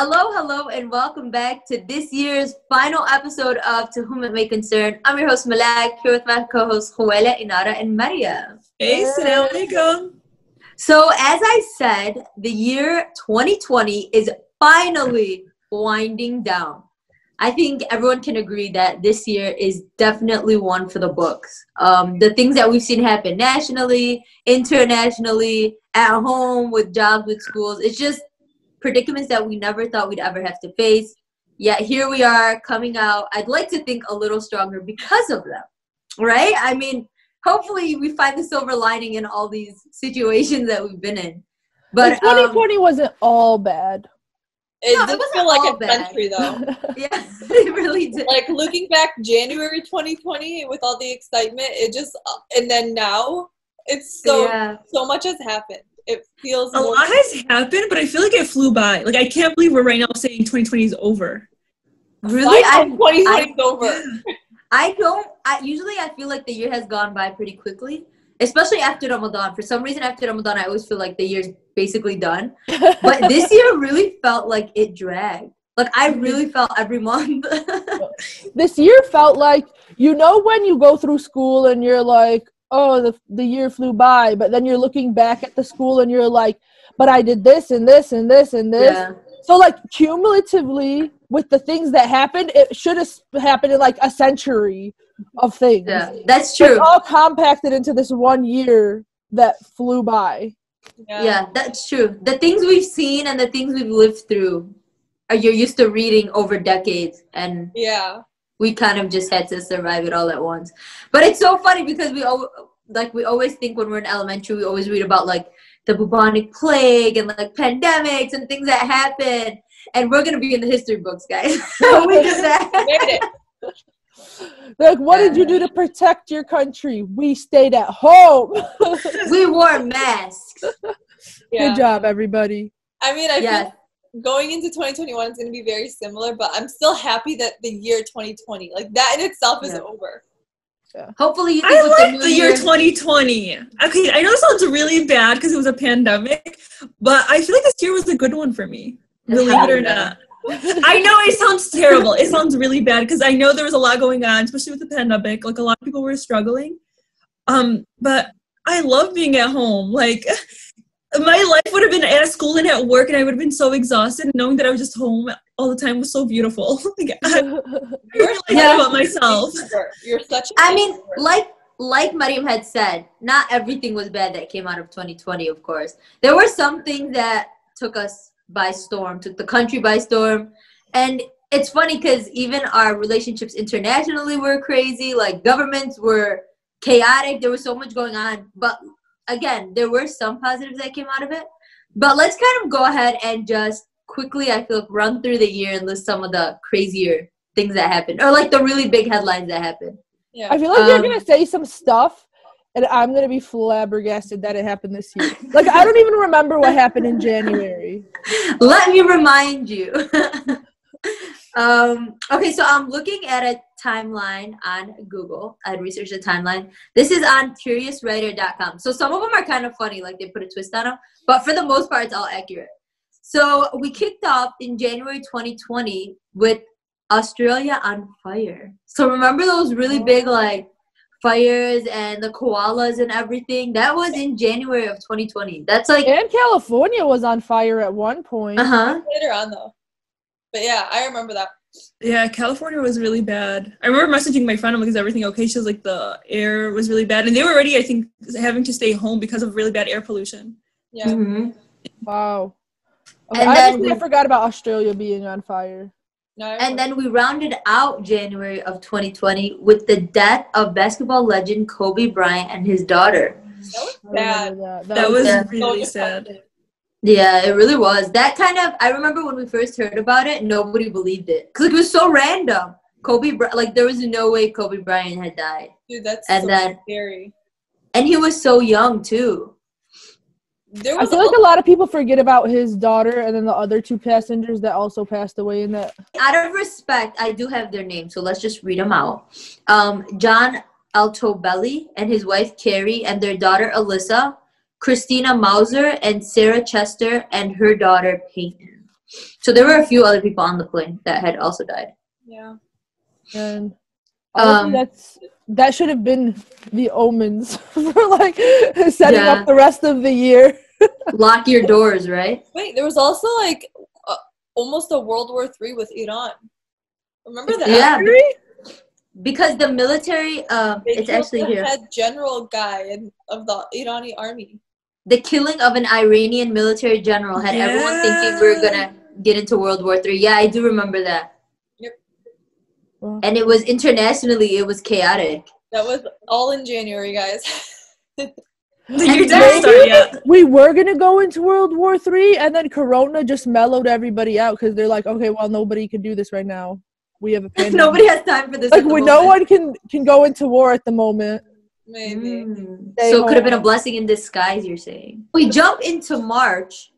Hello, and welcome back to this year's final episode of To Whom It May Concern. I'm your host, Malak, here with my co-hosts, Huela, Inara, and Maria. Hey, Assalamu alaikum. So, as I said, the year 2020 is finally winding down. I think everyone can agree that this year is definitely one for the books. The things that we've seen happen nationally, internationally, at home, with jobs, with schools, it's just predicaments that we never thought we'd ever have to face. Yet here we are coming out, I'd like to think a little stronger because of them, right? I mean, hopefully we find the silver lining in all these situations that we've been in. But 2020 wasn't all bad. It No, it did wasn't feel like all a bad. country, though. yeah, it really did. Like, looking back January 2020 with all the excitement, it just, and then now, it's so much has happened. It feels a lot has happened, but I feel like it flew by. Like, I can't believe we're right now saying 2020 is over. Really? 2020 is over. Usually I feel like the year has gone by pretty quickly, especially after Ramadan. For some reason, after Ramadan, I always feel like the year's basically done. But this year really felt like it dragged. Like, I really felt every month. This year felt like, you know, when you go through school and you're like, oh, the year flew by, but then you're looking back at the school and you're like, but I did this and this and this and this. Yeah. So, like, cumulatively, with the things that happened, it should have happened in, like, a century of things. Yeah, that's true. It's all compacted into this 1 year that flew by. Yeah, that's true. The things we've seen and the things we've lived through, you're used to reading over decades. And we kind of just had to survive it all at once. But it's so funny because we always think when we're in elementary, we always read about, like, the bubonic plague and, like, pandemics and things that happen. And we're going to be in the history books, guys. We did that. Made it. Like, what did you do to protect your country? We stayed at home. We wore masks. Good job, everybody. I mean, I feel going into 2021 is going to be very similar, but I'm still happy that the year 2020, like, that in itself is over. Yeah. Hopefully you think I like the year 2020. Okay, I know it sounds really bad because it was a pandemic, but I feel like this year was a good one for me. Believe it or not. I know it sounds terrible. It sounds really bad because I know there was a lot going on, especially with the pandemic. Like, a lot of people were struggling. But I love being at home. Like, my life would have been at school and at work, and I would have been so exhausted. Knowing that I was just home all the time was so beautiful. Like, I really like that about myself. You're such a I mean, like Mariam had said, not everything was bad that came out of 2020, of course. There were some things that took us by storm, took the country by storm. And it's funny because even our relationships internationally were crazy. Like, governments were chaotic. There was so much going on. But again, there were some positives that came out of it. But let's kind of go ahead and just quickly, I feel, run through the year and list some of the crazier things that happened. Or, like, the really big headlines that happened. Yeah. I feel like you're going to say some stuff, and I'm going to be flabbergasted that it happened this year. Like, I don't even remember what happened in January. Let me remind you. Okay, so I'm looking at a timeline on Google. I had researched a timeline. This is on curiouswriter.com. So some of them are kind of funny, like they put a twist on them. But for the most part, it's all accurate. So we kicked off in January 2020 with Australia on fire. So remember those really big, like, fires and the koalas and everything? That was in January of 2020. That's like... And California was on fire at one point. Later on, though. But yeah, I remember that. Yeah, California was really bad. I remember messaging my friend, I'm like, is everything okay? She was like, the air was really bad. And they were already, I think, having to stay home because of really bad air pollution. Yeah. Mm-hmm. Wow. Okay, I forgot about Australia being on fire. And then we rounded out January of 2020 with the death of basketball legend Kobe Bryant and his daughter. That was bad. That was really sad. Yeah, it really was. That kind of, I remember when we first heard about it, nobody believed it. Because it was so random. There was no way Kobe Bryant had died. Dude, that's scary. And he was so young, too. I feel like a lot of people forget about his daughter and then the other two passengers that also passed away in that. Out of respect, I do have their names, so let's just read them out. John Altobelli and his wife Carrie and their daughter Alyssa, Christina Mauser and Sarah Chester and her daughter Peyton. So there were a few other people on the plane that had also died. Yeah. And honestly, that should have been the omens for like setting up the rest of the year. Lock your doors, right? Wait, there was also like almost a World War III with Iran. Remember that? Yeah, because the military, it's actually the here. head general guy of the Iranian army. The killing of an Iranian military general had everyone thinking we were gonna get into World War III. Yeah, I do remember that. Yep. And it was internationally, it was chaotic. That was all in January, guys. We were gonna go into World War III, and then Corona just mellowed everybody out because they're like, okay, well, nobody can do this right now. We have a pandemic. Nobody has time for this. Like, no one can go into war at the moment. Maybe. So it could have been a blessing in disguise, you're saying. We jump into March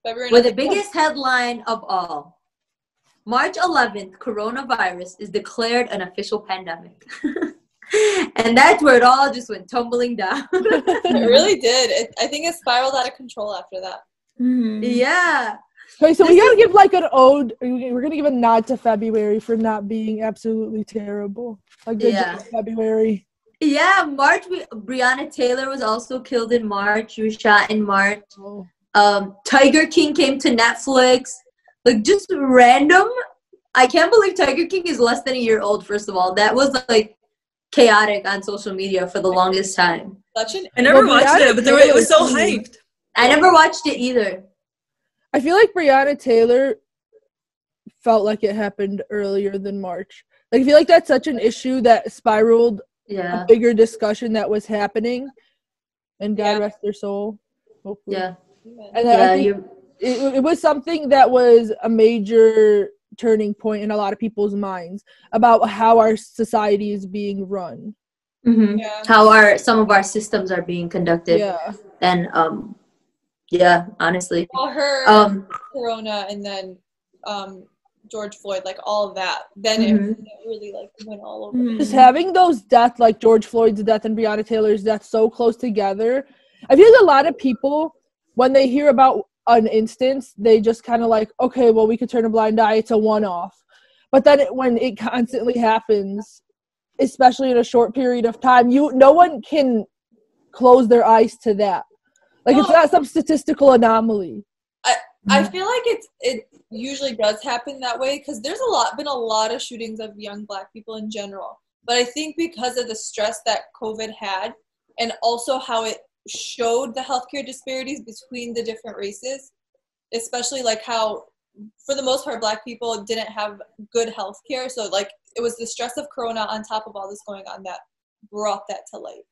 with the biggest headline of all. March 11th, coronavirus is declared an official pandemic. And that's where it all just went tumbling down. It really did. I think it spiraled out of control after that. Mm-hmm. Yeah. Okay, so we gotta give like an ode. We're gonna give a nod to February for not being absolutely terrible. Like good job, February. Yeah, March. Breonna Taylor was also killed in March. She was shot in March. Tiger King came to Netflix. Like just random. I can't believe Tiger King is less than a year old. First of all, that was like chaotic on social media for the longest time. I never watched it, but it was so hyped. I never watched it either. I feel like Breonna Taylor felt like it happened earlier than March. Like, I feel like that's such an issue that spiraled a bigger discussion that was happening. And God rest their soul. Hopefully. Yeah. And I think it was something that was a major turning point in a lot of people's minds about how our society is being run. Mm-hmm. Yeah. How some of our systems are being conducted. Yeah. And yeah, honestly. Well, her Corona and then George Floyd, like all of that. Then it really like went all over. Just having those deaths, like George Floyd's death and Breonna Taylor's death, so close together. I feel like a lot of people, when they hear about an instance, they just kind of like, okay, well, we could turn a blind eye. It's a one-off. But then when it constantly happens, especially in a short period of time, no one can close their eyes to that. Like, it's not some statistical anomaly. I feel like it usually does happen that way because there's been a lot of shootings of young Black people in general. But I think because of the stress that COVID had and also how it showed the healthcare disparities between the different races, especially like how, for the most part, Black people didn't have good healthcare. So like it was the stress of Corona on top of all this going on that brought that to light.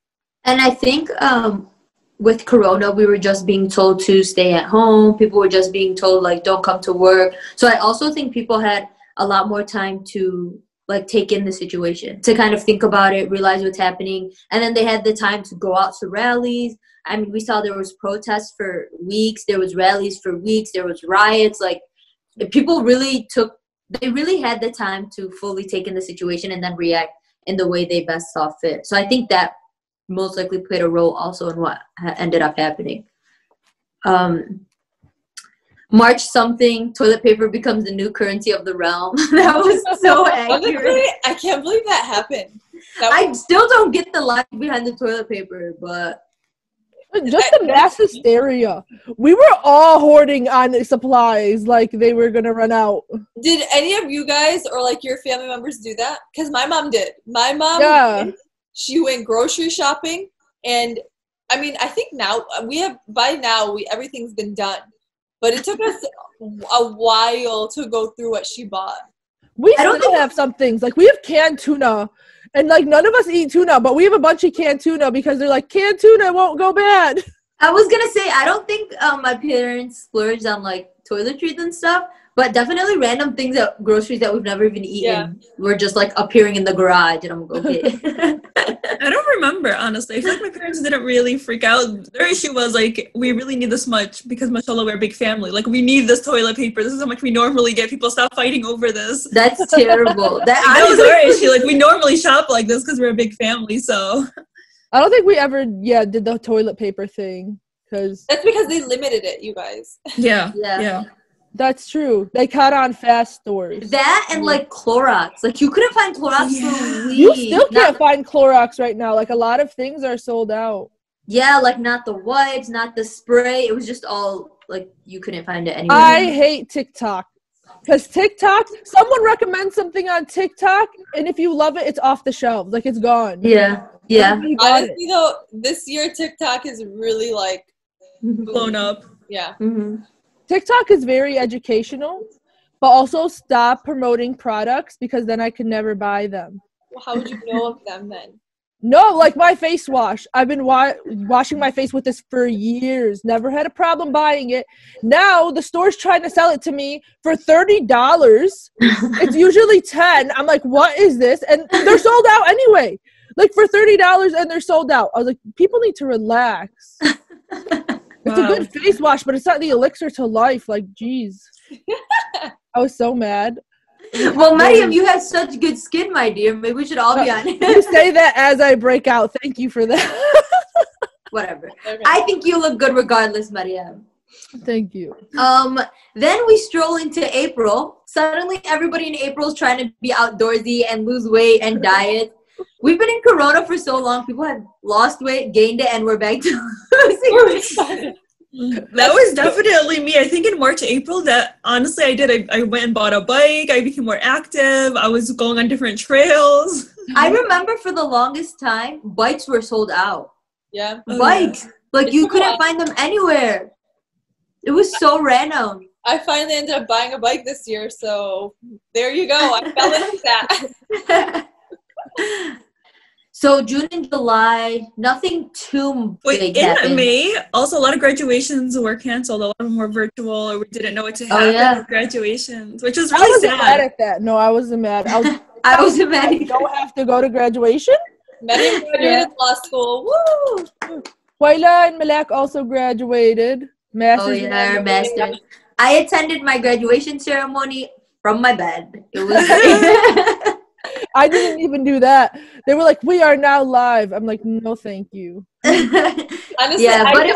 And I think with Corona, we were just being told to stay at home. People were just being told, like, don't come to work. So I also think people had a lot more time to, like, take in the situation, to kind of think about it, realize what's happening. And then they had the time to go out to rallies. I mean, we saw there was protests for weeks. There was rallies for weeks. There was riots. Like, people really had the time to fully take in the situation and then react in the way they best saw fit. So I think that most likely played a role also in what ended up happening. March something, toilet paper becomes the new currency of the realm. That was so accurate. Honestly, I can't believe that happened. I still don't get the logic behind the toilet paper, but just the mass hysteria. We were all hoarding on supplies like they were gonna run out. Did any of you guys or like your family members do that? Because my mom did. My mom she went grocery shopping, and I mean, I think now everything's been done, but it took us a while to go through what she bought. We still have some things, like we have canned tuna, and like none of us eat tuna, but we have a bunch of canned tuna because they're like, canned tuna won't go bad. I was gonna say, I don't think my parents splurged on like toiletries and stuff, but definitely random things at groceries that we've never even eaten were just like appearing in the garage, and I'm like, okay. I don't remember, honestly. I feel like my parents didn't really freak out. Their issue was like, we really need this much because mashallah, we're a big family. Like, we need this toilet paper. This is how much we normally get. People stop fighting over this. That's terrible. That was our issue. Like, we normally shop like this because we're a big family, so. I don't think we ever, did the toilet paper thing. That's because they limited it, you guys. Yeah. That's true. They caught on fast stores. That and like Clorox. Like you couldn't find Clorox for weeks. You still can't find Clorox right now. Like a lot of things are sold out. Yeah, like not the wipes, not the spray. It was just all like you couldn't find it anywhere. I hate TikTok. Because TikTok, someone recommends something on TikTok, and if you love it, it's off the shelves. Like, it's gone. Yeah. Honestly, though, this year TikTok is really, like, blown up. Yeah. Mm-hmm. TikTok is very educational, but also stop promoting products because then I could never buy them. Well, how would you know of them then? No, like my face wash. I've been washing my face with this for years. Never had a problem buying it. Now the store's trying to sell it to me for $30. It's usually $10. I'm like, what is this? And they're sold out anyway. Like for $30 and they're sold out. I was like, people need to relax. It's a good face wash, but it's not the elixir to life. Like, geez. I was so mad. Well, Mariam, you have such good skin, my dear. Maybe we should all be on it. You say that as I break out. Thank you for that. Whatever. I think you look good regardless, Mariam. Thank you. Then we stroll into April. Suddenly, everybody in April is trying to be outdoorsy and lose weight and diet. We've been in Corona for so long. People have lost weight, gained it, and we're back to losing weight. That was definitely me. I think in March, April, that honestly I did. I went and bought a bike. I became more active. I was going on different trails. I remember for the longest time, bikes were sold out. Yeah. Bikes. Like you couldn't find them anywhere. It was so random. I finally ended up buying a bike this year, so there you go. I fell into that. So June and July, nothing too big happened. In May, also a lot of graduations were canceled. A lot of them were virtual, or we didn't know what to happen with graduations, which was really sad. I wasn't mad at that. No, I wasn't mad. I wasn't mad. You don't have to go to graduation. Many graduated law school. Woo! Waila and Malak also graduated. Masters. Masters. I attended my graduation ceremony from my bed. It was. I didn't even do that. They were like, "We are now live." I'm like, "No, thank you." Honestly, yeah, but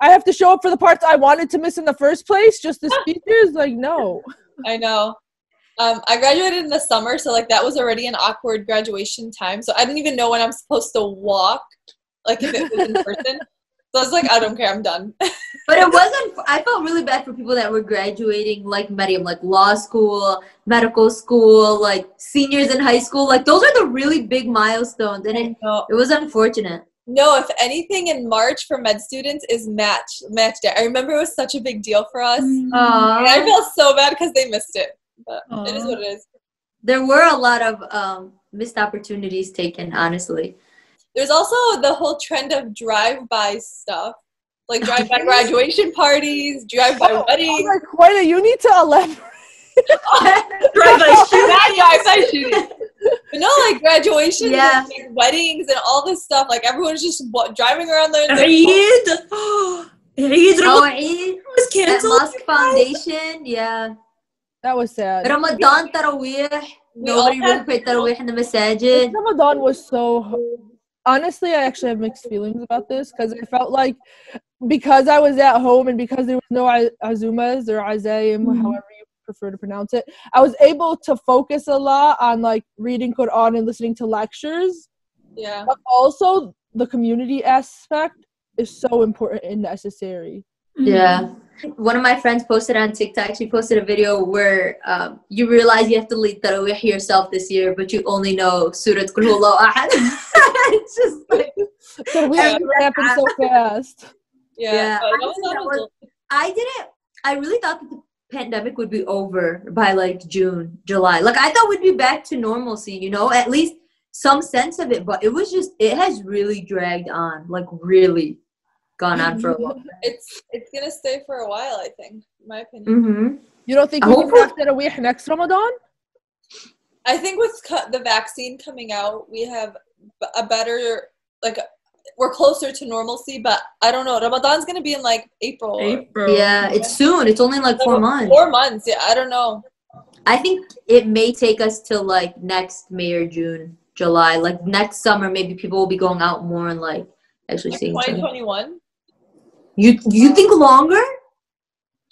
I have to show up for the parts I wanted to miss in the first place. Just the speeches, like, no. I know. I graduated in the summer, so like that was already an awkward graduation time. So I didn't even know when I'm supposed to walk, like if it was in person. So I was like, I don't care, I'm done. But it wasn't, I felt really bad for people that were graduating, like Mariam, like law school, medical school, like seniors in high school. Like those are the really big milestones, and it was unfortunate. No, if anything in March for med students is match day. I remember it was such a big deal for us. And I felt so bad because they missed it. But it is what it is. There were a lot of missed opportunities taken, honestly. There's also the whole trend of drive-by stuff. Like drive-by graduation parties, drive-by weddings. Like, Waila, you need to elaborate. Drive-by shooting. But no, like graduations and like weddings and all this stuff. Like everyone's just driving around there. Eid was canceled. Mosque Foundation, yeah. That was sad. Ramadan Tarawih. Nobody really prayed Tarawih in the masajid. Ramadan was so... Honestly, I actually have mixed feelings about this because I felt like because I was at home and because there was no azumas or azaim, however you prefer to pronounce it, I was able to focus a lot on like reading Quran and listening to lectures. Yeah. But also the community aspect is so important and necessary. Yeah. One of my friends posted on TikTok, she posted a video where you realize you have to lead Tarawih yourself this year, but you only know Surah Qul Huwallahu Ahad. It's just like... It happened so fast. Yeah. I really thought that the pandemic would be over by like June, July. Like I thought we'd be back to normalcy, you know, at least some sense of it. But it has really dragged on, like really gone on for a long time. It's gonna stay for a while, I think, in my opinion. Mm-hmm. You don't think we can have Tarawih next Ramadan? I think with the vaccine coming out, we have a better, like, we're closer to normalcy, but I don't know. Ramadan's going to be in, like, April. Yeah, it's soon. It's only, like, 4 months. 4 months, yeah. I don't know. I think it may take us till, like, next May or June, July. Like, next summer, maybe people will be going out more and, like, actually seeing 2021? You think longer?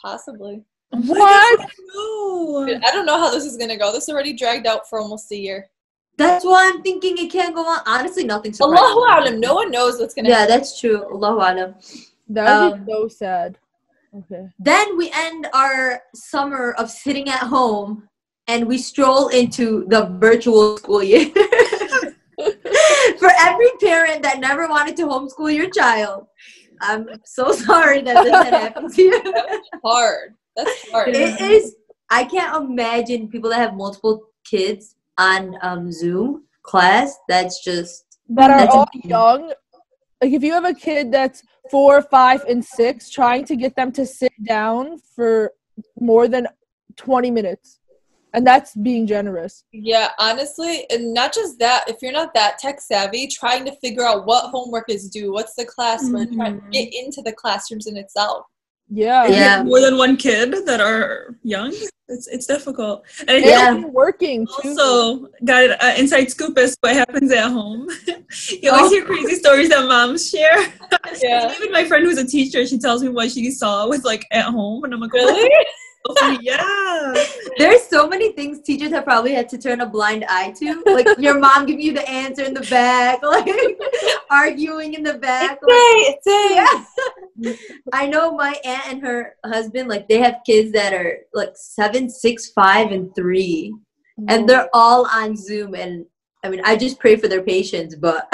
Possibly. What? No. Dude, I don't know how this is gonna go. This already dragged out for almost a year. That's why I'm thinking it can't go on. Honestly, nothing surprising. Allahu alam. No one knows what's gonna Yeah, happen. that's true. Allahu alam. That would be so sad. Okay. Then we end our summer of sitting at home and we stroll into the virtual school year. For every parent that never wanted to homeschool your child, I'm so sorry that this had happened to you. That's hard. That's hard. It is. I can't imagine people that have multiple kids on Zoom class. That's just That are that's all amazing. young. Like if you have a kid that's 4, 5, and 6, trying to get them to sit down for more than 20 minutes. And that's being generous. Yeah, honestly, and not just that, if you're not that tech savvy, trying to figure out what homework is due, what's the class for, trying to get into the classrooms in itself. Yeah. If you Yeah. have more than one kid that are young, it's difficult. And I think Yeah. And working too. also, got inside scoop is what happens at home. You always hear crazy stories that moms share. Yeah. Even my friend who's a teacher, she tells me what she saw with like at home, and I'm like, Really? oh, yeah. There's so many things teachers have probably had to turn a blind eye to. Like your mom giving you the answer in the back, like arguing in the back. Like, yeah. I know my aunt and her husband, like they have kids that are like 7, 6, 5, and 3. And they're all on Zoom. And I mean, I just pray for their patience, but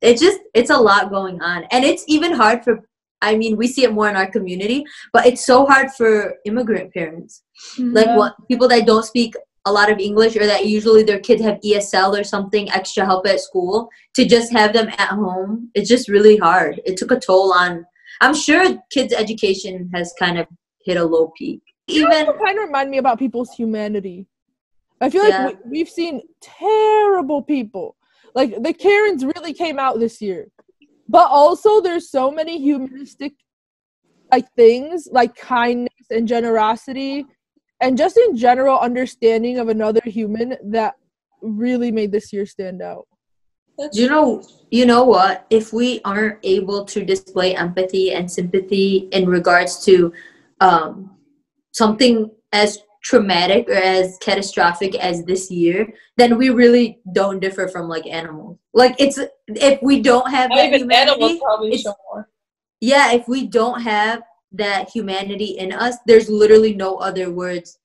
it's a lot going on. And it's even hard for, I mean, we see it more in our community, but it's so hard for immigrant parents. Like what people that don't speak a lot of English, or that usually their kids have ESL or something, extra help at school, to just have them at home. It's just really hard. It took a toll on, I'm sure kids' education has kind of hit a low peak. Even kind of remind me about people's humanity. I feel like we've seen terrible people. Like the Karens really came out this year. But also there's so many humanistic like things, like kindness and generosity and just in general understanding of another human that really made this year stand out. You know what? If we aren't able to display empathy and sympathy in regards to something as traumatic or as catastrophic as this year, then we really don't differ from like animals. Like it's, if we don't have that humanity, show more. Yeah, if we don't have that humanity in us, there's literally no other words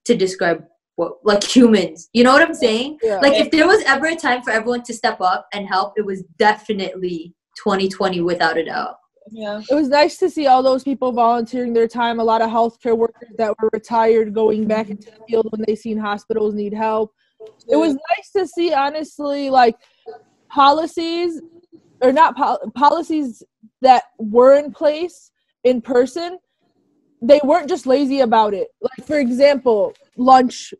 to describe what, like humans. You know what I'm saying? Yeah. Like if there was ever a time for everyone to step up and help, it was definitely 2020 without a doubt. Yeah. It was nice to see all those people volunteering their time, a lot of healthcare workers that were retired going back into the field when they seen hospitals need help. It was nice to see, honestly, like policies or not policies that were in place in person. They weren't just lazy about it. Like, for example, lunch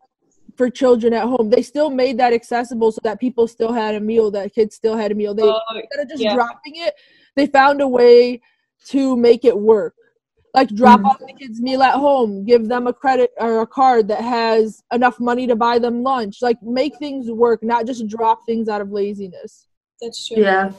for children at home. They still made that accessible so that people still had a meal, that kids still had a meal. They instead of just dropping it, they found a way to make it work. Like drop off the kids' meal at home, give them a credit or a card that has enough money to buy them lunch. Like make things work, not just drop things out of laziness. That's true. Yeah.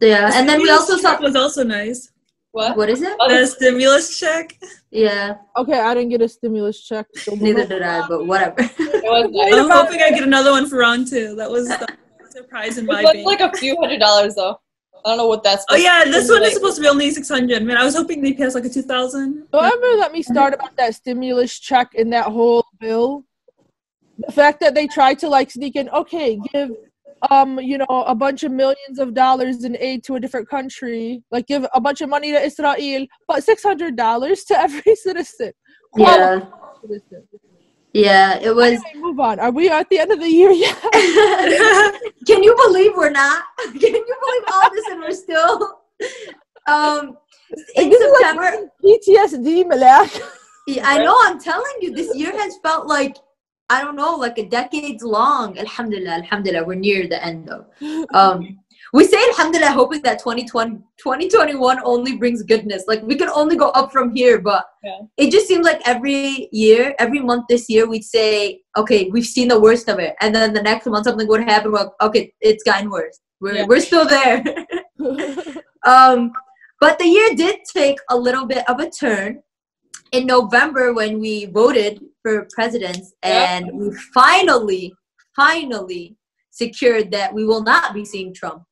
Yeah. And then we also saw, was also nice. What is it? The stimulus check. Yeah. Okay, I didn't get a stimulus check. So Neither did I, but whatever. It was nice. I'm hoping I get another one for round 2. That was the surprise in my It was bank. like a few $100s though. I don't know what that's. Oh yeah, this one is supposed to be only $600. Man, I was hoping they'd pay us like a $2,000. So ever let me start about that stimulus check in that whole bill. The fact that they tried to like sneak in, okay, give a bunch of millions of dollars in aid to a different country, like give a bunch of money to Israel, but $600 to every citizen. Yeah. Yeah, it was. Anyway, move on. Are we at the end of the year yet? Can you believe we're not? Can you believe all this and we're still in September? PTSD, Malak. Yeah, I know, I'm telling you, this year has felt like, I don't know, like a decades long. Alhamdulillah, we're near the end though. We say alhamdulillah hoping that 2021 only brings goodness. Like we can only go up from here, but it just seems like every year, every month this year, we'd say, okay, we've seen the worst of it. And then the next month something would happen. We're like, okay, it's gotten worse. We're still there. But the year did take a little bit of a turn. in November when we voted for presidents, and we finally secured that we will not be seeing Trump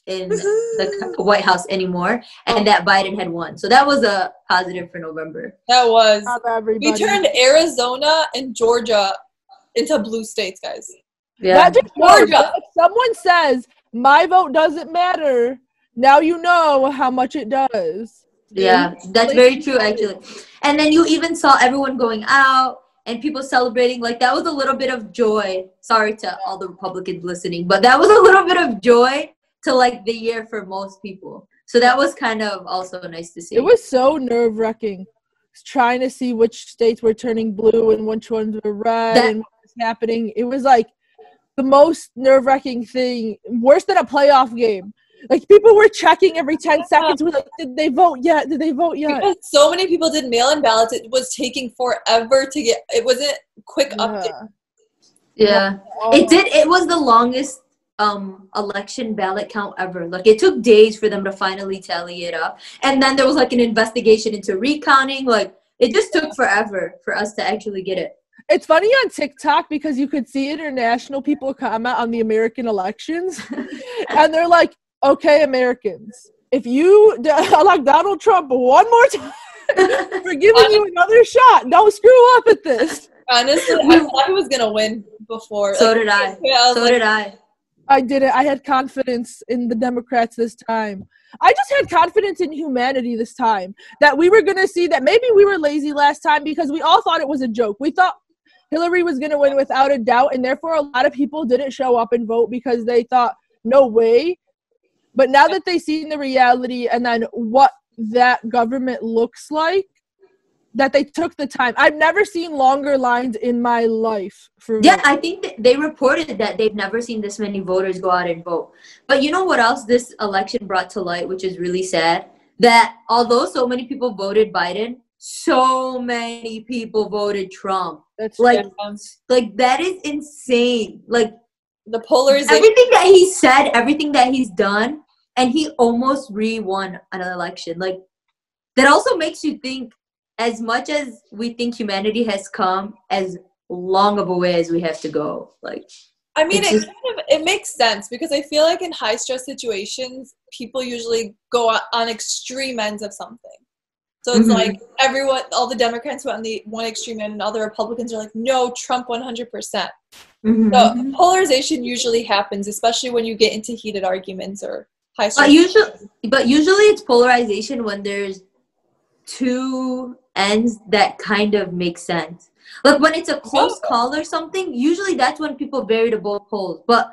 in the White House anymore, and that Biden had won. So that was a positive for November. That was. Everybody. We turned Arizona and Georgia into blue states, guys. Yeah. That just shows that if someone says my vote doesn't matter, now you know how much it does. Yeah, that's very true, actually. And then you even saw everyone going out and people celebrating. Like, that was a little bit of joy. Sorry to all the Republicans listening, but that was a little bit of joy to, like, the year for most people. So that was kind of also nice to see. It was so nerve-wracking trying to see which states were turning blue and which ones were red and what was happening. It was, like, the most nerve-wracking thing, worse than a playoff game. Like, people were checking every 10 seconds. We're like, did they vote yet? Did they vote yet? Because so many people did mail-in ballots. It was taking forever to get. It wasn't quick update. Yeah. It was the longest election ballot count ever. Like, it took days for them to finally tally it up. And then there was, like, an investigation into recounting. Like, it just took forever for us to actually get it. It's funny on TikTok because you could see international people comment on the American elections. And they're like, okay, Americans, if you elect Donald Trump one more time, we're giving you another shot. Don't screw up at this. Honestly, I thought he was going to win before. So did I. Yeah, did I. I didn't. I had confidence in the Democrats this time. I just had confidence in humanity this time. That we were going to see that maybe we were lazy last time because we all thought it was a joke. We thought Hillary was going to win without a doubt, and therefore a lot of people didn't show up and vote because they thought, no way. But now that they've seen the reality and then what that government looks like, that they took the time. I've never seen longer lines in my life. I think that they reported that they've never seen this many voters go out and vote. But you know what else this election brought to light, which is really sad? That although so many people voted Biden, so many people voted Trump. That's like that is insane. Like, the polarization. Everything that he said, everything that he's done, and he almost re-won an election. Like, that also makes you think, as much as we think humanity has come, as long of a way as we have to go. Like, I mean, it makes sense because I feel like in high stress situations, people usually go on extreme ends of something. So it's like all the Democrats went on the one extreme end, and all the Republicans are like, no, Trump 100%. So polarization usually happens, especially when you get into heated arguments or high stress. But usually it's polarization when there's two ends that kind of make sense. Like, when it's a close call or something, usually that's when people vary to both poles. But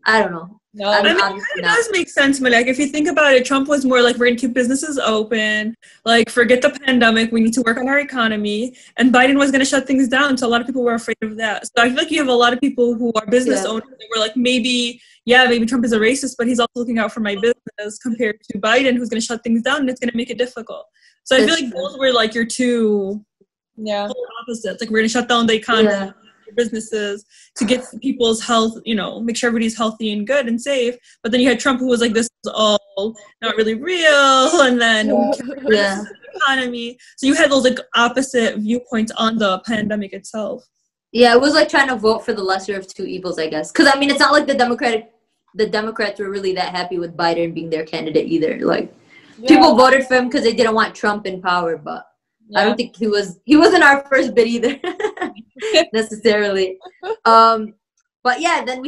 I don't know. No, I mean, it does make sense, but, like, if you think about it, Trump was more like, we're going to keep businesses open, like, forget the pandemic, we need to work on our economy, and Biden was going to shut things down, so a lot of people were afraid of that. So I feel like you have a lot of people who are business owners that were like, maybe Trump is a racist, but he's also looking out for my business, compared to Biden, who's going to shut things down, and it's going to make it difficult. So I feel like those were, like, your two polar opposites. Like, we're going to shut down the economy, businesses, to get people's health, make sure everybody's healthy and good and safe. But then you had Trump, who was like, this is all not really real, and then the economy. So you had those, like, opposite viewpoints on the pandemic itself. Yeah, it was like trying to vote for the lesser of two evils, I guess. Because, I mean, it's not like the Democrats were really that happy with Biden being their candidate either. Like, people voted for him because they didn't want Trump in power, but I don't think he wasn't our first bid either necessarily. But yeah, then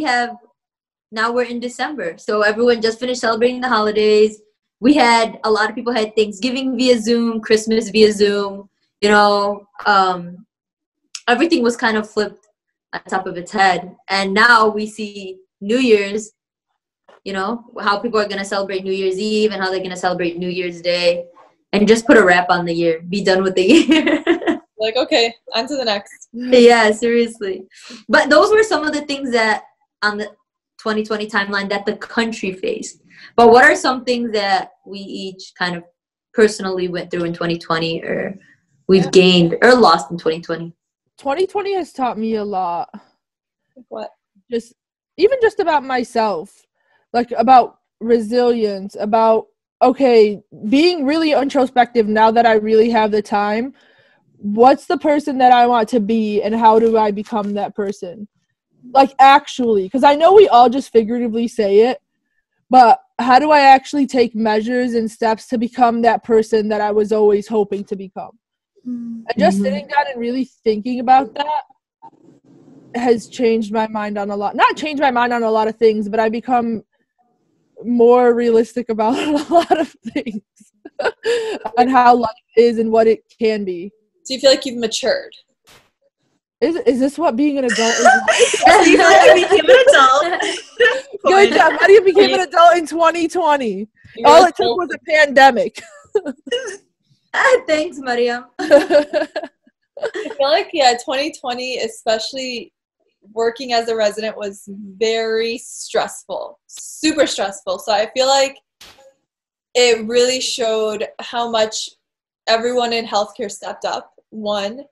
now we're in December. So everyone just finished celebrating the holidays. A lot of people had Thanksgiving via Zoom, Christmas via Zoom, everything was kind of flipped on top of its head. And now we see New Year's, how people are going to celebrate New Year's Eve and how they're going to celebrate New Year's Day. And just put a wrap on the year. Be done with the year. Like, okay, on to the next. Yeah, seriously. But those were some of the things that on the 2020 timeline that the country faced. But what are some things that we each kind of personally went through in 2020 or we've gained or lost in 2020? 2020 has taught me a lot. What? Just about myself. Like, about resilience, about being really introspective now that I really have the time. what's the person that I want to be and how do I become that person? Like, actually, because I know we all just figuratively say it, but how do I actually take measures and steps to become that person that I was always hoping to become? And just sitting down and really thinking about that has changed my mind on not changed my mind on a lot of things, but I become more realistic about a lot of things on how life is and what it can be. Do you feel like you've matured? Is this what being an adult is like? Do you feel like you became an adult? Good job. How do you become an adult in 2020? All it took was a pandemic. Thanks, Mariam. I feel like, 2020, especially working as a resident, was very stressful, super stressful. So I feel like it really showed how much everyone in healthcare stepped up, one.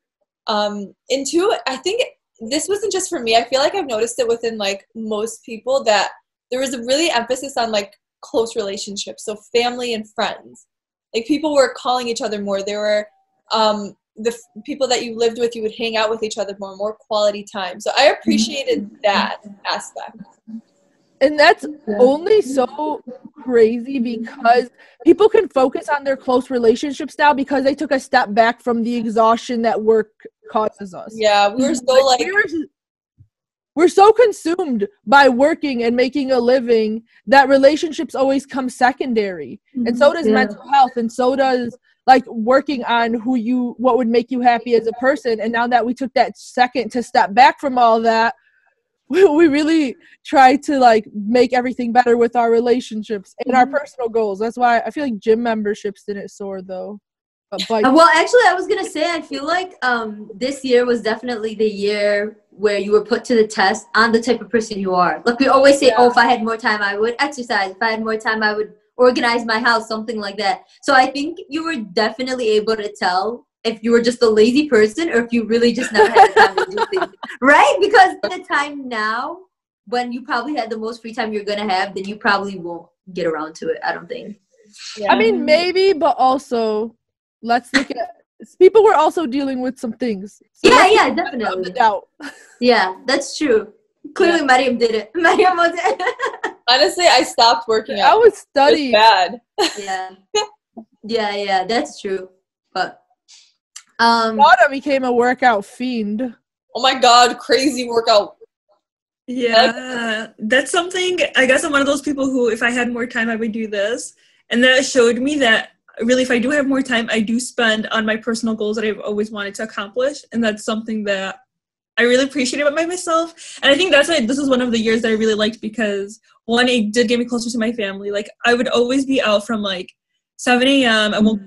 And two, I think this wasn't just for me. I feel like I've noticed it within like most people that there was a really emphasis on like close relationships. So family and friends, like people were calling each other more. There were, people that you lived with, you would hang out with each other more quality time. So I appreciated that aspect. And that's only so crazy because people can focus on their close relationships now because they took a step back from the exhaustion that work causes us. Yeah, we were so we're so consumed by working and making a living that relationships always come secondary. And so does mental health, and so does like working on what would make you happy as a person. And now that we took that second to step back from all that, we really try to like make everything better with our relationships and our personal goals. That's why I feel like gym memberships didn't soar though. Well, actually, I was gonna say I feel like this year was definitely the year where you were put to the test on the type of person you are. Like we always say, oh, if I had more time, I would exercise. If I had more time, I would organize my house, something like that. So I think you were definitely able to tell if you were just a lazy person or if you really just never had the time to do things, right? Because the time now, when you probably had the most free time you're gonna have, then you probably won't get around to it. I don't think. Yeah. I mean, maybe, but also let's look at people were also dealing with some things. So yeah, definitely. Yeah, that's true. Clearly, Mariam did it. Mariam was it. Honestly, I stopped working out. I was studying. It was bad. Yeah, that's true. But Nada became a workout fiend. Oh my god, crazy workout. Yeah, that's something. I guess I'm one of those people who, if I had more time, I would do this. And that showed me that really, if I do have more time, I do spend on my personal goals that I've always wanted to accomplish. And that's something that I really appreciate about myself. And I think that's why this is one of the years that I really liked because, one, it did get me closer to my family. Like, I would always be out from, like, 7 a.m. I won't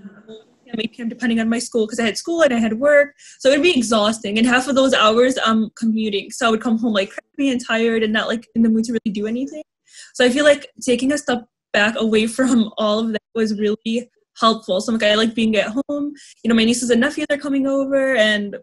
8 p.m. depending on my school because I had school and I had work. So it would be exhausting. And half of those hours I'm commuting. So I would come home, like, crappy and tired and not, like, in the mood to really do anything. So I feel like taking a step back away from all of that was really helpful. So, like, I like being at home. You know, my nieces and nephews are coming over and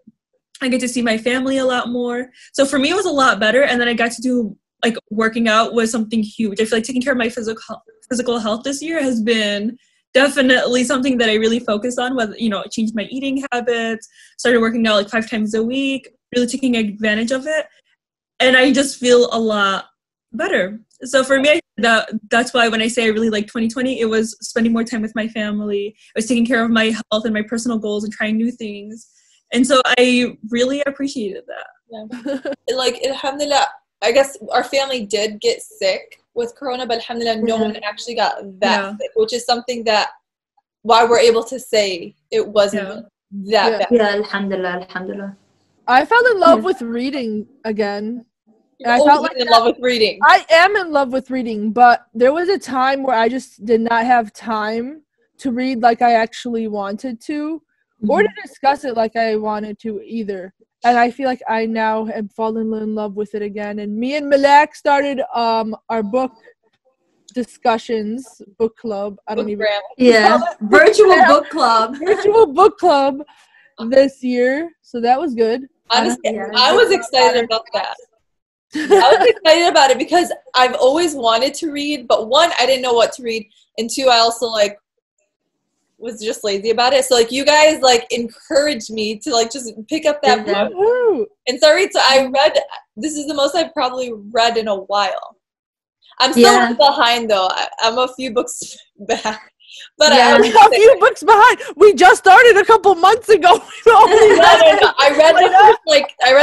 I get to see my family a lot more. So for me, it was a lot better. And then I got to do, like, working out was something huge. I feel like taking care of my physical health this year has been definitely something that I really focused on. Whether, you know, changed my eating habits, started working out like 5 times a week, really taking advantage of it. And I just feel a lot better. So for me, that's why when I say I really like 2020, it was spending more time with my family. I was taking care of my health and my personal goals and trying new things. And so I really appreciated that. Yeah. Like, alhamdulillah, I guess our family did get sick with corona, but alhamdulillah, no one actually got that sick, which is something that why we're able to say it wasn't that bad. Yeah, alhamdulillah. I fell in love with reading again. And I felt like in love with reading. I am in love with reading, but there was a time where I just did not have time to read like I actually wanted to, or to discuss it like I wanted to either. And I feel like I now have fallen in love with it again. And me and Malak started our book discussions, book club. I don't even virtual book club. Virtual book club this year. So that was good. Honestly, I was excited about that. I was excited about it because I've always wanted to read, but one, I didn't know what to read, and two, I also like was just lazy about it. So like you guys like encouraged me to like just pick up that book and start reading. So I read, this is the most I've probably read in a while. I'm still behind though. I'm a few books back. But I'm a few books behind. We just started a couple months ago. I read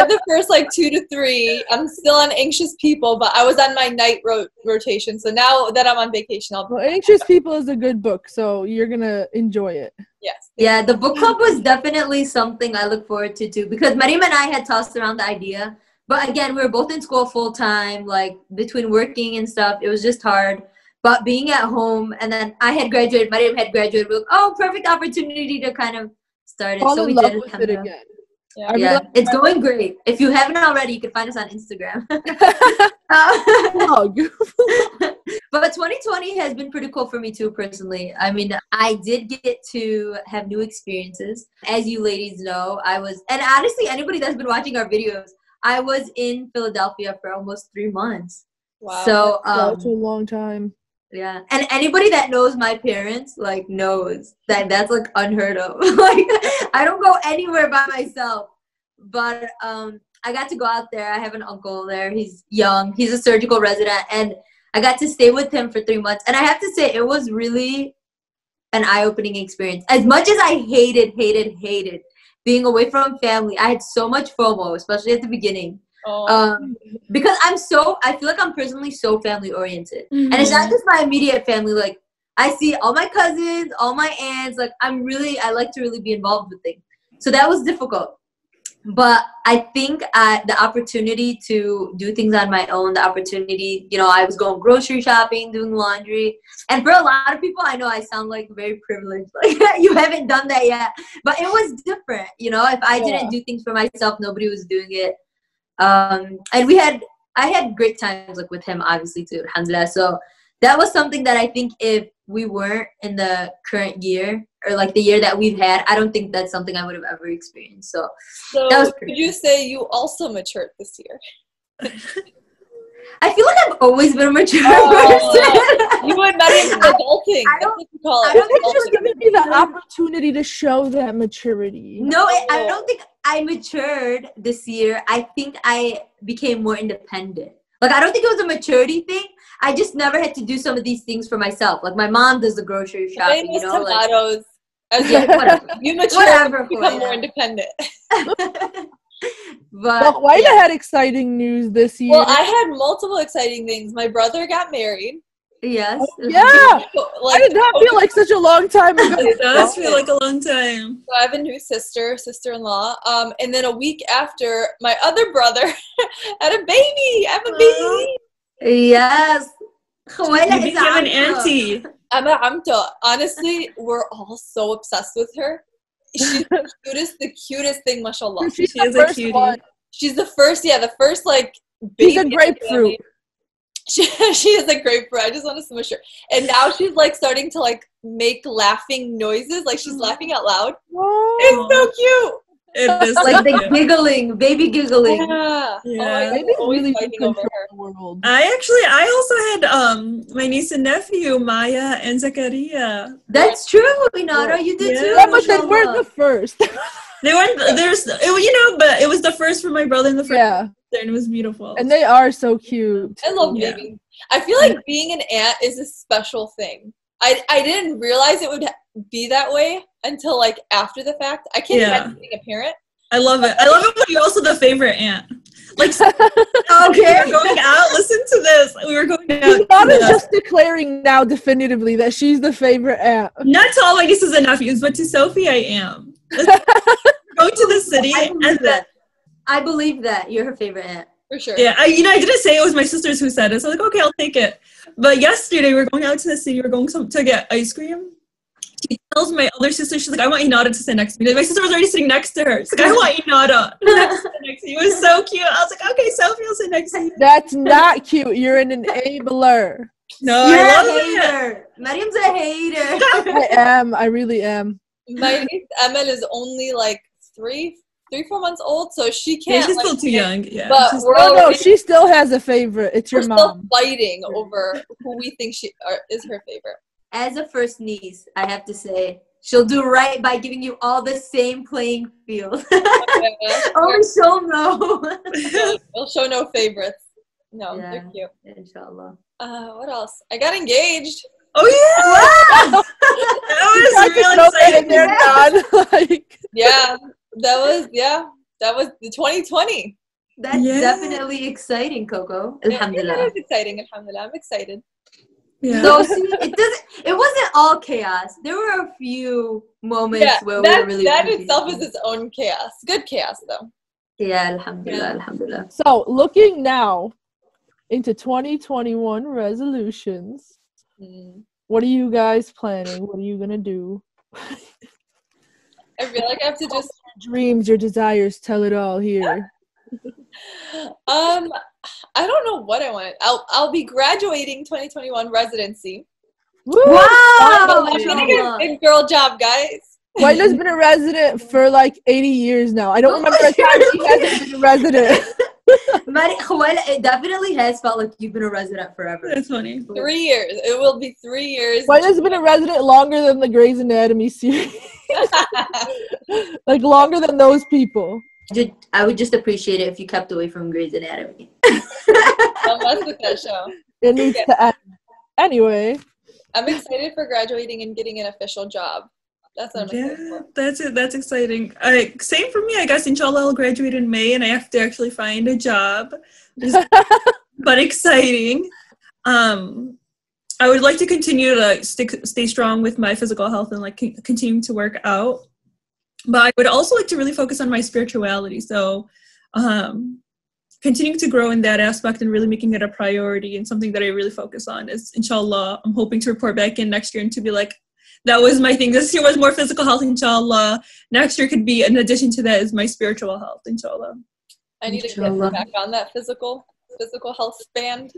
the first like 2 to 3. I'm still on Anxious People, but I was on my night rotation. So now that I'm on vacation, Anxious People is a good book, so you're gonna enjoy it. Yes. Yeah, the book club was definitely something I look forward to too, because Mariam and I had tossed around the idea, but again, we were both in school full time, like between working and stuff, it was just hard. But being at home, and then I had graduated, Mariam had graduated, we were like, oh, perfect opportunity to kind of start it. So we did it again. Yeah, it's going great. If you haven't already, you can find us on Instagram. But 2020 has been pretty cool for me too, personally. I mean, I did get to have new experiences. As you ladies know, I was, and honestly, anybody that's been watching our videos, I was in Philadelphia for almost 3 months. Wow. So that's a long time. Yeah, and anybody that knows my parents like knows that that's like unheard of. Like I don't go anywhere by myself. But I got to go out there. I have an uncle there. He's young. He's a surgical resident, and I got to stay with him for 3 months. And I have to say, it was really an eye-opening experience. As much as I hated being away from family, I had so much FOMO, especially at the beginning. Because I feel like I'm personally so family oriented. And it's not just my immediate family. Like I see all my cousins, all my aunts, like I like to really be involved with things. So that was difficult. But I think the opportunity to do things on my own, the opportunity, I was going grocery shopping, doing laundry. And for a lot of people, I know I sound like very privileged. Like you haven't done that yet. But it was different. If I didn't do things for myself, nobody was doing it. And I had great times like with him, obviously too, alhamdulillah. So that was something that I think if we weren't in the current year or like the year that we've had, I don't think that's something I would have ever experienced. So that was could you say you also matured this year? I feel like I've always been a mature person. You would not even adulting. I don't think it's just giving me the opportunity to show that maturity. No, I don't think I matured this year. I think I became more independent. Like, I don't think it was a maturity thing. I just never had to do some of these things for myself. Like, my mom does the grocery shopping, tomatoes. Whatever. You mature, become more independent. But White had exciting news this year. Well, I had multiple exciting things. My brother got married. Yes. I did not feel like such a long time ago. It does feel like a long time. So I have a new sister-in-law. And then a week after, my other brother had a baby. I have a baby. Yes. You became an auntie. I'm a amta. Honestly, we're all so obsessed with her. She's the cutest thing, mashallah. She is a cutie. She's the first like baby. She's a grapefruit. She is a grapefruit. I just want to smush her. And now she's like starting to like make laughing noises, like she's laughing out loud. Oh. It's so cute. It is like the giggling, baby giggling. Yeah. Baby's really fighting over her. The world. I also had my niece and nephew, Maya and Zakaria. That's true, Inara. You did too. Yeah, but then we're the first. They weren't. But it was the first for my brother and the first. Yeah. And it was beautiful. And they are so cute. I love babies. I feel like being an aunt is a special thing. I didn't realize it would be that way until like after the fact. I can't imagine being a parent. I love it. I love it when you're also the favorite aunt. Like, okay, we're going out. Listen to this. We were going out. Nana's just declaring now definitively that she's the favorite aunt. Not to all my nieces and nephews, but to Sophie, I am. Going to the city, I believe that you're her favorite aunt. For sure. Yeah, I didn't say it was my sisters who said it, so I was like, okay, I'll take it. But yesterday, we were going out to the city, we were going to get ice cream. She tells my other sister, she's like, I want Inada to sit next to me. My sister was already sitting next to her. She's like, I want Inada next to you. It was so cute. I was like, okay, Sophie will sit next to you. That's not cute. You're an enabler. No, you're a hater. Mariam's a hater. I am. I really am. My niece Emel is only like 3-4 months old, so she can't. Yeah, she's still too young. Yeah, but she still has a favorite. It's your mom. Still fighting over who we think is her favorite. As a first niece, I have to say she'll do right by giving you all the same playing field. Yeah, Only she'll know. we'll show no favorites. No, Yeah. they're cute. Inshallah. What else? I got engaged. Oh yeah, that was real exciting. Yeah, that was the 2020. That's definitely exciting, Coco. Alhamdulillah. It is exciting, alhamdulillah. I'm excited. Yeah. So see, it wasn't all chaos. There were a few moments where we were really that itself is its own chaos. Good chaos though. Yeah, alhamdulillah, alhamdulillah. So looking now into 2021 resolutions, what are you guys planning? What are you gonna do? I feel like I have to just your dreams, your desires, tell it all here. I don't know what I want. I'll be graduating 2021 residency. Woo! Wow! I'm gonna get a big girl job, guys. Whitena's been a resident for like 80 years now. I don't remember a time she hasn't been a resident. It definitely has felt like you've been a resident forever. That's funny. 3 years. It will be 3 years. Whitena's been a resident longer than the Grey's Anatomy series. Like longer than those people. I would just appreciate it if you kept away from Grey's Anatomy. Don't mess with that show. It needs to end. Anyway. I'm excited for graduating and getting an official job. That's what I'm excited for. That's it. That's exciting. Same for me. I guess inshallah I'll graduate in May and I have to actually find a job. But exciting. I would like to continue to stay strong with my physical health and like continuing to work out. But I would also like to really focus on my spirituality. So continuing to grow in that aspect and really making it a priority and something that I really focus on is, inshallah, I'm hoping to report back in next year and to be like, that was my thing. This year was more physical health, inshallah. Next year could be, in addition to that, is my spiritual health, inshallah. I need to get back on that physical health band.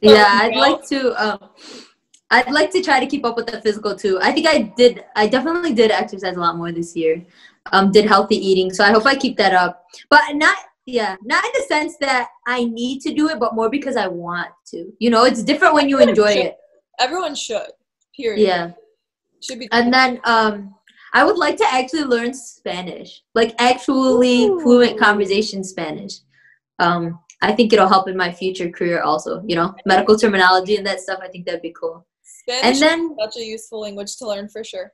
Yeah, I'd like to try to keep up with the physical too. I think I definitely did exercise a lot more this year. Did healthy eating. So I hope I keep that up. But not in the sense that I need to do it, but more because I want to. You know, it's different when you enjoy it. Everyone should. Period. Yeah. Should be. And then I would like to actually learn Spanish. Like actually fluent conversation Spanish. I think it'll help in my future career also, you know, medical terminology and that stuff. I think that'd be cool. Spanish is such a useful language to learn for sure.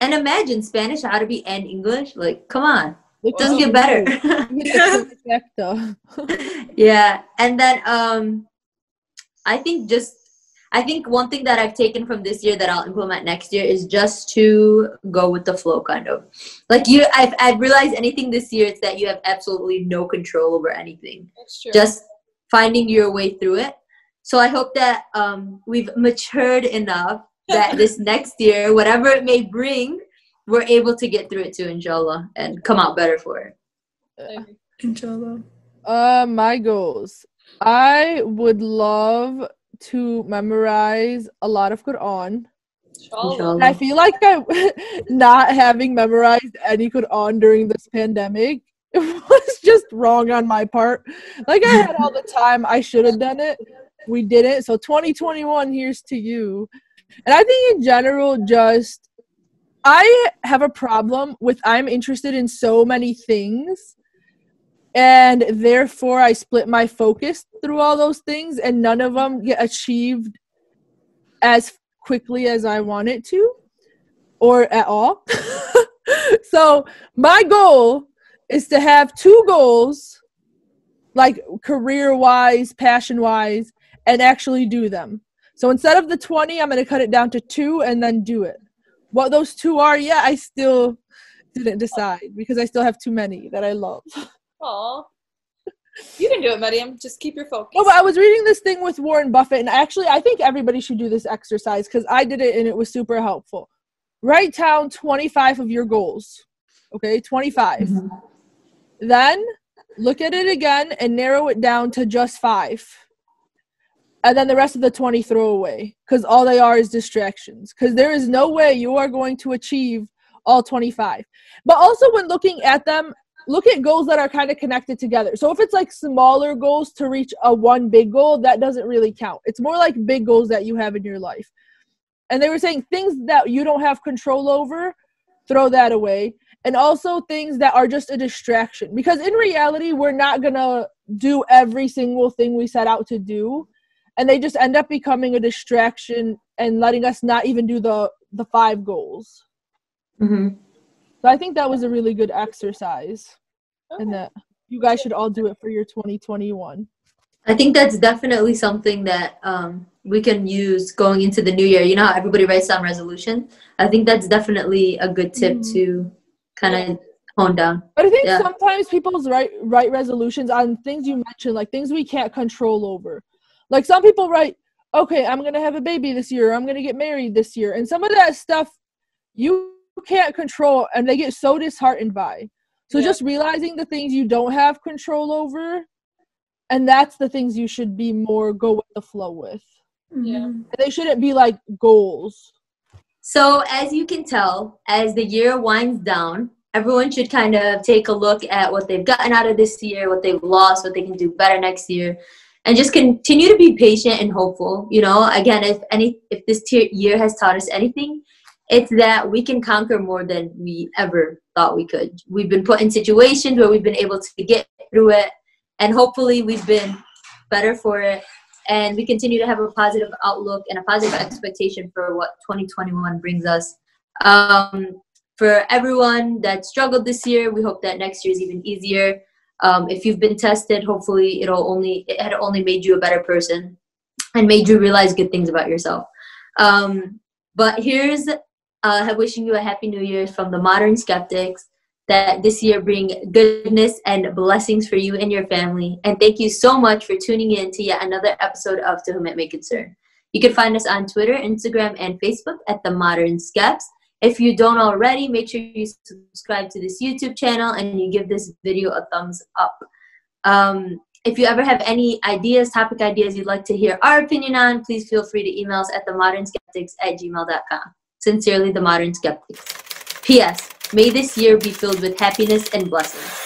And imagine Spanish, Arabic, and English. Like, come on. It doesn't get better. Yeah. And then I think one thing that I've taken from this year that I'll implement next year is just to go with the flow, kind of. Like I've realized anything this year, it's that you have absolutely no control over anything. That's true. Just finding your way through it. So I hope that we've matured enough that this next year, whatever it may bring, we're able to get through it too, inshallah, and come out better for it. Inshallah. My goals. I would love to memorize a lot of Quran. And I feel like not having memorized any Quran during this pandemic was just wrong on my part. Like I had all the time, I should have done it. We didn't. So 2021, here's to you. And I think in general, just I have a problem with I'm interested in so many things. And therefore, I split my focus through all those things, and none of them get achieved as quickly as I want it to, or at all. So my goal is to have 2 goals, like career-wise, passion-wise, and actually do them. So instead of the 20, I'm going to cut it down to 2 and then do it. What those 2 are, I still didn't decide because I still have too many that I love. Aw. You can do it, Mariam. Just keep your focus. No, but I was reading this thing with Warren Buffett, and actually I think everybody should do this exercise because I did it and it was super helpful. Write down 25 of your goals. Okay, 25. Mm-hmm. Then look at it again and narrow it down to just 5. And then the rest of the 20 throw away because all they are is distractions. Because there is no way you are going to achieve all 25. But also when looking at them, look at goals that are kind of connected together. So if it's like smaller goals to reach a one big goal, that doesn't really count. It's more like big goals that you have in your life. And they were saying things that you don't have control over, throw that away. And also things that are just a distraction. Because in reality, we're not going to do every single thing we set out to do. And they just end up becoming a distraction and letting us not even do the 5 goals. Mm-hmm. So I think that was a really good exercise. Okay. And that you guys should all do it for your 2021. I think that's definitely something that we can use going into the new year. You know how everybody writes down resolution? I think that's definitely a good tip to kind of hone down. But I think sometimes people write resolutions on things you mentioned, like things we can't control over. Like some people write, okay, I'm going to have a baby this year. I'm going to get married this year. And some of that stuff you can't control and they get so disheartened by. So just realizing the things you don't have control over, and that's the things you should be more go with the flow with. Yeah. And they shouldn't be like goals. So as you can tell, as the year winds down, everyone should kind of take a look at what they've gotten out of this year, what they've lost, what they can do better next year, and just continue to be patient and hopeful. You know, again, if this year has taught us anything, it's that we can conquer more than we ever thought we could. We've been put in situations where we've been able to get through it, and hopefully we've been better for it. And we continue to have a positive outlook and a positive expectation for what 2021 brings us. For everyone that struggled this year, we hope that next year is even easier. If you've been tested, hopefully it had only made you a better person and made you realize good things about yourself. But here's wishing you a happy new year from the Modern Skeptics, that this year bring goodness and blessings for you and your family. And thank you so much for tuning in to yet another episode of To Whom It May Concern. You can find us on Twitter, Instagram, and Facebook at The Modern Skeps. If you don't already, make sure you subscribe to this YouTube channel and you give this video a thumbs up. If you ever have any ideas, topic ideas you'd like to hear our opinion on, please feel free to email us at themodernskeptics@gmail.com. Sincerely, The Modern Skeptics. P.S. May this year be filled with happiness and blessings.